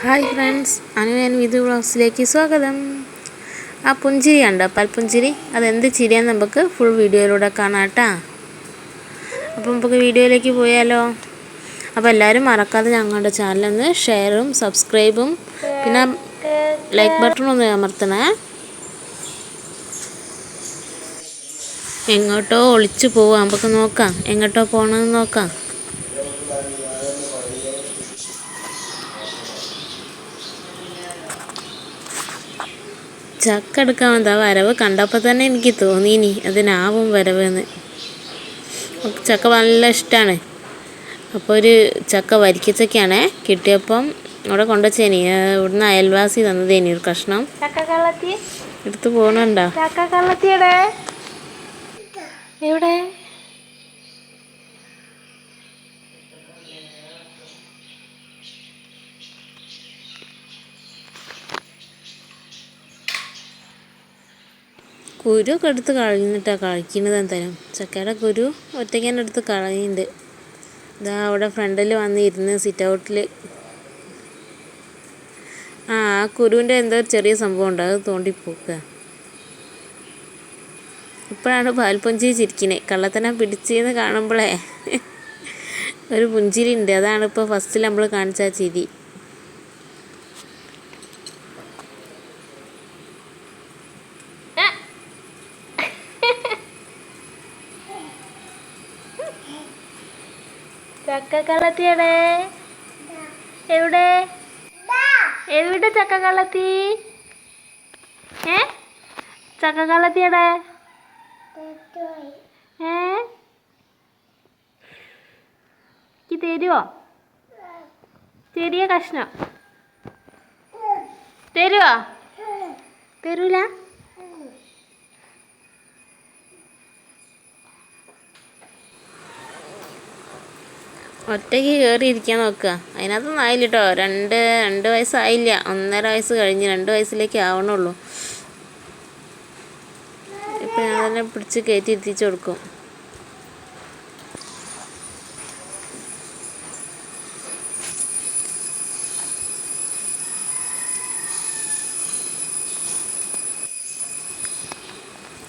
Hi friends, Vidhu വ്ളോഗ്സിലേക്ക് സ്വാഗതം. ആ പുഞ്ചിരി ഉണ്ടോ, പൽപ്പുഞ്ചിരി, അതെന്ത് ചിരിയാന്ന് നമുക്ക് ഫുൾ വീഡിയോയിലൂടെ കാണാം കേട്ടോ. അപ്പോൾ നമുക്ക് വീഡിയോയിലേക്ക് പോയാലോ. അപ്പോൾ എല്ലാവരും മറക്കാതെ ഞങ്ങളുടെ ചാനലൊന്ന് ഷെയറും സബ്സ്ക്രൈബും പിന്നെ ലൈക്ക് ബട്ടൺ ഒന്ന് അമർത്തണേ. എങ്ങോട്ടോ ഒളിച്ചു പോവാം, നമുക്ക് നോക്കാം എങ്ങോട്ടോ പോകണമെന്ന് നോക്കാം. ചക്ക എടുക്കാൻ വന്നതാ. വരവ് കണ്ടപ്പോൾ തന്നെ എനിക്ക് തോന്നിയിനി അതിനാവും വരവെന്ന്. ചക്ക നല്ല ഇഷ്ടമാണ്. അപ്പോൾ ഒരു ചക്ക വരിക്കച്ചക്കയാണേ കിട്ടിയപ്പം അവിടെ കൊണ്ടുവച്ചേനി. ഇവിടുന്ന് അയൽവാസി തന്നതേനി ഒരു കഷ്ണം. എടുത്ത് പോകണുണ്ടോ? എവിടെ? കുരു ഒക്കെ എടുത്ത് കളഞ്ഞിട്ടാണ് കഴിക്കുന്നത്. എന്തായാലും ചക്കയുടെ കുരു ഒറ്റയ്ക്ക് തന്നെ എടുത്ത് കളയുന്നുണ്ട്. ഇതാ അവിടെ ഫ്രണ്ടിൽ വന്നിരുന്ന് സിറ്റ് ഔട്ടിൽ. ആ കുരുവിൻ്റെ എന്തോ ചെറിയ സംഭവം ഉണ്ട്, അത് തോണ്ടിപ്പോക്കുക. ഇപ്പോഴാണ് പാൽപുഞ്ചിരി ചിരിക്കണേ. കള്ളത്തനെ പിടിച്ചെന്ന് കാണുമ്പോഴേ ഒരു പുഞ്ചിരി ഉണ്ട്. അതാണ് ഇപ്പോൾ ഫസ്റ്റിൽ നമ്മൾ കാണിച്ച ചിരി. ചക്കക്കള്ളത്തിയുടെ എവിടെ എവിടെ ചക്കക്കള്ളത്തി? ചക്കക്കള്ളത്തിയുടെ തരുവോ? ചെറിയ കഷ്ണം തരുവോ? തരൂല. ഒറ്റയ്ക്ക് കയറിയിരിക്കാൻ നോക്കുക. അതിനകത്തൊന്നും ആയില്ല കേട്ടോ. രണ്ട് വയസ്സായില്ല, 1.5 വയസ്സ് കഴിഞ്ഞ് 2 വയസ്സിലേക്ക് ആവണുള്ളൂ. ഇപ്പം ഞാൻ തന്നെ പിടിച്ച് കയറ്റി എത്തിച്ചു കൊടുക്കും.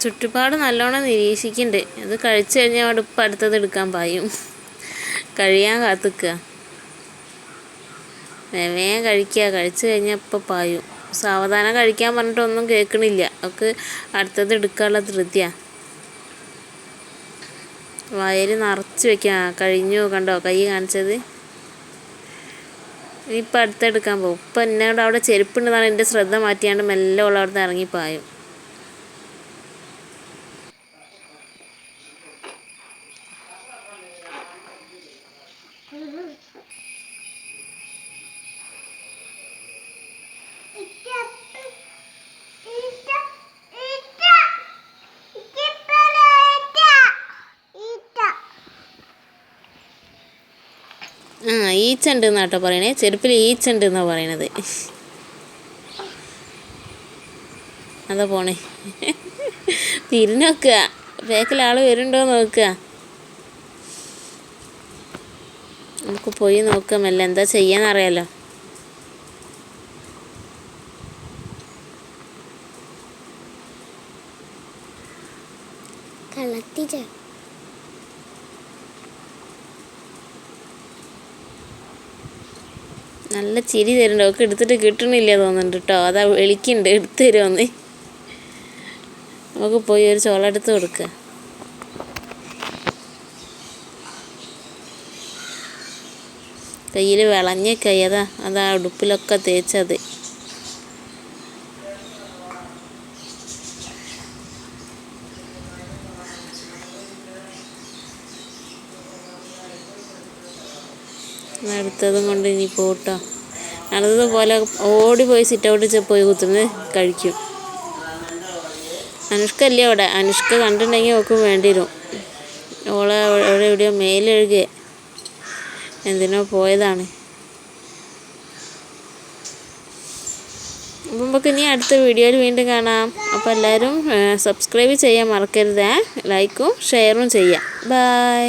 ചുറ്റുപാട് നല്ലോണം നിരീക്ഷിക്കുന്നുണ്ട്. അത് കഴിച്ചു കഴിഞ്ഞാൽ അവിടെ ഇപ്പം അടുത്തത് എടുക്കാൻ പായും. കഴിയാൻ കാത്തിക്കുക. വേഗം കഴിക്കുക. കഴിച്ചു കഴിഞ്ഞാൽ ഇപ്പം പായും. സാവധാനം കഴിക്കാൻ പറഞ്ഞിട്ടൊന്നും കേൾക്കണില്ല. അവൾക്ക് അടുത്തത് എടുക്കാനുള്ള ധൃതിയാണ്. വയർ നിറച്ച് വെക്കുക. കഴിഞ്ഞു കണ്ടോ കൈ കാണിച്ചത്. ഇനിയിപ്പോൾ അടുത്തെടുക്കാൻ പോകും. ഇപ്പം എന്നോട് അവിടെ ചെരുപ്പുണ്ടെന്നാണ് എൻ്റെ ശ്രദ്ധ മാറ്റിയാണ്ട് മെല്ലെ ഉള്ള അവിടെ നിന്ന് ഇറങ്ങിപ്പായും. ഈച്ച ഉണ്ട് എന്നാട്ടോ പറയണേ. ചെരുപ്പിൽ ഈച്ച ഉണ്ട് എന്നാണ് പറയണത്. അതാ പോണേ. തിരിഞ്ഞ് നോക്കുക. ബാക്കിൽ ആൾ വരുന്നുണ്ടോ നോക്കുക. നമുക്ക് പോയി നോക്കാമല്ല എന്താ ചെയ്യാന്നറിയാലോ. നല്ല ചിരി തരുന്നുണ്ട്. അവൾക്ക് എടുത്തിട്ട് കിട്ടണില്ല തോന്നുന്നുണ്ട് കേട്ടോ. അതാ വിളിക്കുന്നുണ്ട് എടുത്തു തരുമോന്ന്. നമുക്ക് പോയി ഒരു ചോള എടുത്ത് കൊടുക്കുക. കയ്യിൽ വിളഞ്ഞ കൈ, അതാ ഉടുപ്പിലൊക്കെ തേച്ചത്. അടുത്തതും കൊണ്ട് ഇനി പോട്ടോ. അടുത്തതുപോലെ ഓടിപ്പോയി സിറ്റ് ഔട്ടിൽ പോയി കുത്തുന്നത് കഴിക്കും. അനുഷ്ക അല്ലേ അവിടെ. അനുഷ്ക കണ്ടിട്ടുണ്ടെങ്കിൽ ഓക്കും വേണ്ടി വരും. ഓളെ എവിടെയോ മേലെഴുകെ എന്തിനോ പോയതാണ്. അപ്പം നമുക്ക് ഇനി അടുത്ത വീഡിയോയിൽ വീണ്ടും കാണാം. അപ്പോൾ എല്ലാവരും സബ്സ്ക്രൈബ് ചെയ്യാൻ മറക്കരുത്. ലൈക്കും ഷെയറും ചെയ്യാം. ബൈ.